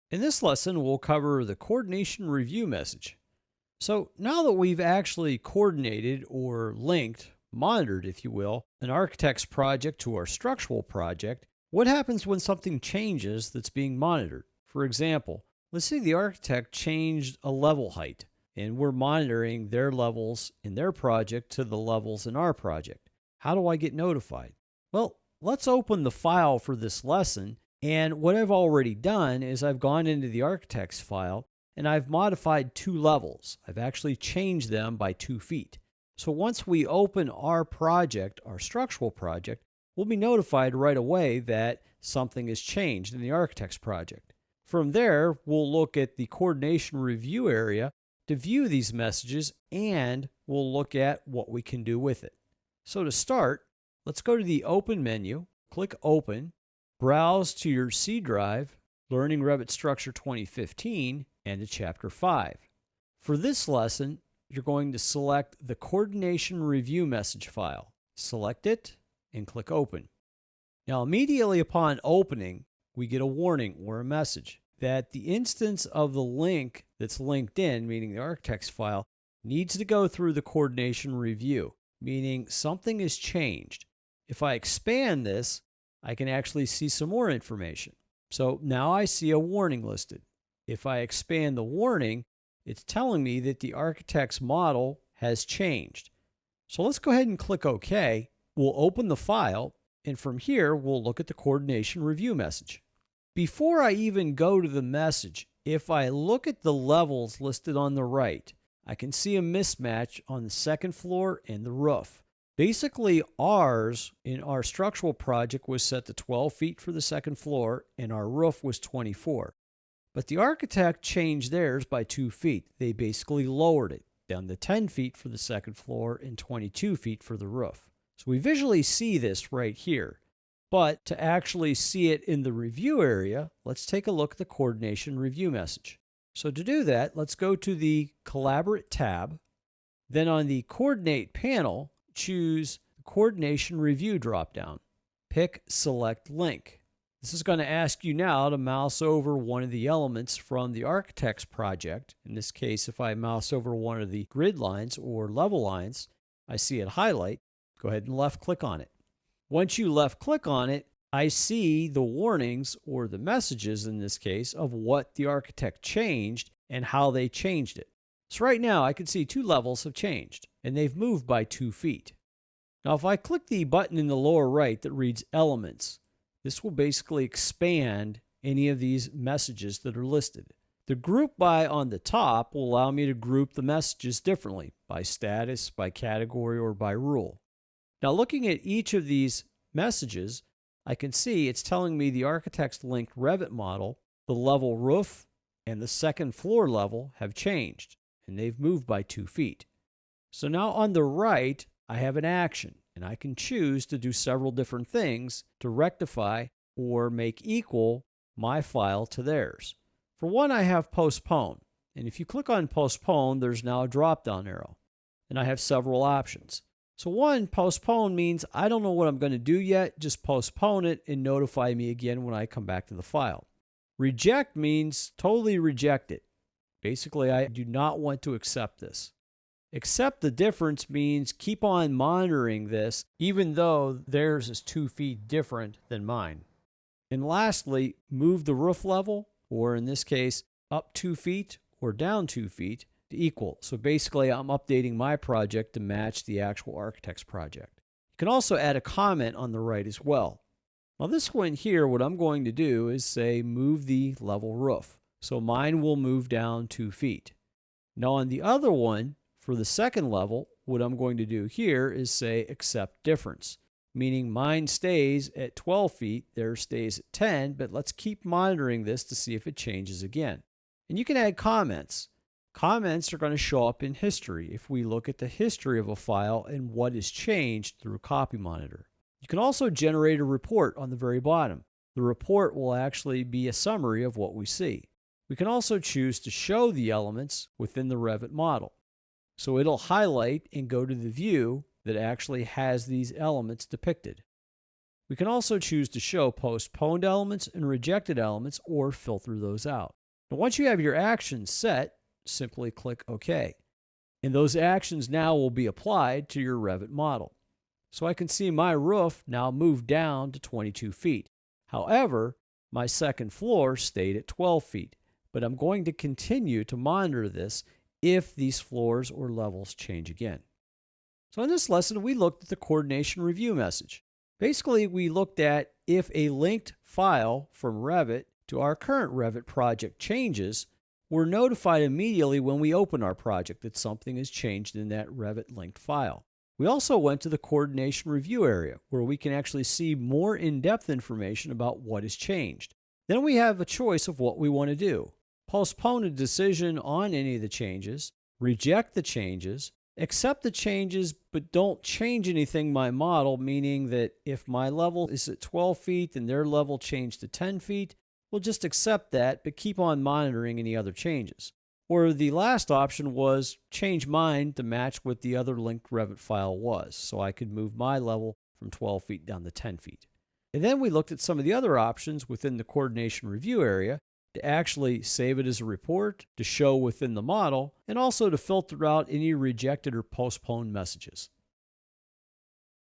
In this lesson, we'll cover the coordination review message. So now that we've actually coordinated or linked, monitored, if you will, an architect's project to our structural project, what happens when something changes that's being monitored? For example, let's say the architect changed a level height and we're monitoring their levels in their project to the levels in our project. How do I get notified? Well, let's open the file for this lesson. And what I've already done is I've gone into the architect's file and I've modified two levels. I've actually changed them by 2 feet. So once we open our project, our structural project, we'll be notified right away that something has changed in the architect's project. From there, we'll look at the coordination review area to view these messages, and we'll look at what we can do with it. So to start, let's go to the Open menu, click Open, browse to your C drive, Learning Revit Structure 2015, and to Chapter 5. For this lesson, you're going to select the Coordination Review message file. Select it and click Open. Now, immediately upon opening, we get a warning or a message that the instance of the link that's linked in, meaning the architect's file, needs to go through the coordination review, meaning something has changed. If I expand this, I can actually see some more information. So now I see a warning listed. If I expand the warning, it's telling me that the architect's model has changed. So let's go ahead and click OK. We'll open the file, and from here, we'll look at the coordination review message. Before I even go to the message, if I look at the levels listed on the right, I can see a mismatch on the second floor and the roof. Basically, ours in our structural project was set to 12 feet for the second floor, and our roof was 24. But the architect changed theirs by 2 feet. They basically lowered it down to 10 feet for the second floor and 22 feet for the roof. So we visually see this right here. But to actually see it in the review area, let's take a look at the coordination review message. So to do that, let's go to the Collaborate tab. Then on the Coordinate panel, choose the Coordination Review dropdown. Pick Select Link. This is going to ask you now to mouse over one of the elements from the architect's project. In this case, if I mouse over one of the grid lines or level lines, I see it highlight. Go ahead and left click on it. Once you left click on it, I see the warnings, or the messages in this case, of what the architect changed and how they changed it. So right now I can see 2 levels have changed, and they've moved by 2 feet. Now if I click the button in the lower right that reads Elements, this will basically expand any of these messages that are listed. The Group By on the top will allow me to group the messages differently, by status, by category, or by rule. Now looking at each of these messages, I can see it's telling me the architect's linked Revit model, the level roof, and the second floor level have changed, and they've moved by 2 feet. So now on the right, I have an action, and I can choose to do several different things to rectify or make equal my file to theirs. For one, I have Postpone, and if you click on Postpone, there's now a drop-down arrow, and I have several options. So one, postpone means I don't know what I'm going to do yet, just postpone it and notify me again when I come back to the file. Reject means totally reject it. Basically, I do not want to accept this. Accept the difference means keep on monitoring this even though theirs is 2 feet different than mine. And lastly, move the roof level, or in this case, up 2 feet or down 2 feet, to equal. So basically, I'm updating my project to match the actual architect's project. You can also add a comment on the right as well. Now this one here, what I'm going to do is say move the level roof. So mine will move down 2 feet. Now on the other one, for the second level, what I'm going to do here is say accept difference, meaning mine stays at 12 feet, theirs stays at 10, but let's keep monitoring this to see if it changes again. And you can add comments. Comments are going to show up in history if we look at the history of a file and what is changed through Copy Monitor. You can also generate a report on the very bottom. The report will actually be a summary of what we see. We can also choose to show the elements within the Revit model. So it'll highlight and go to the view that actually has these elements depicted. We can also choose to show postponed elements and rejected elements or filter those out. Now, once you have your actions set, simply click OK. And those actions now will be applied to your Revit model. So I can see my roof now moved down to 22 feet. However, my second floor stayed at 12 feet, but I'm going to continue to monitor this if these floors or levels change again. So in this lesson, we looked at the coordination review message. Basically, we looked at if a linked file from Revit to our current Revit project changes, we're notified immediately when we open our project that something has changed in that Revit linked file. We also went to the coordination review area where we can actually see more in-depth information about what has changed. Then we have a choice of what we want to do. Postpone a decision on any of the changes, reject the changes, accept the changes but don't change anything in my model, meaning that if my level is at 12 feet and their level changed to 10 feet, we'll just accept that but keep on monitoring any other changes. Or the last option was change mine to match what the other linked Revit file was, so I could move my level from 12 feet down to 10 feet. And then we looked at some of the other options within the coordination review area to actually save it as a report, to show within the model, and also to filter out any rejected or postponed messages.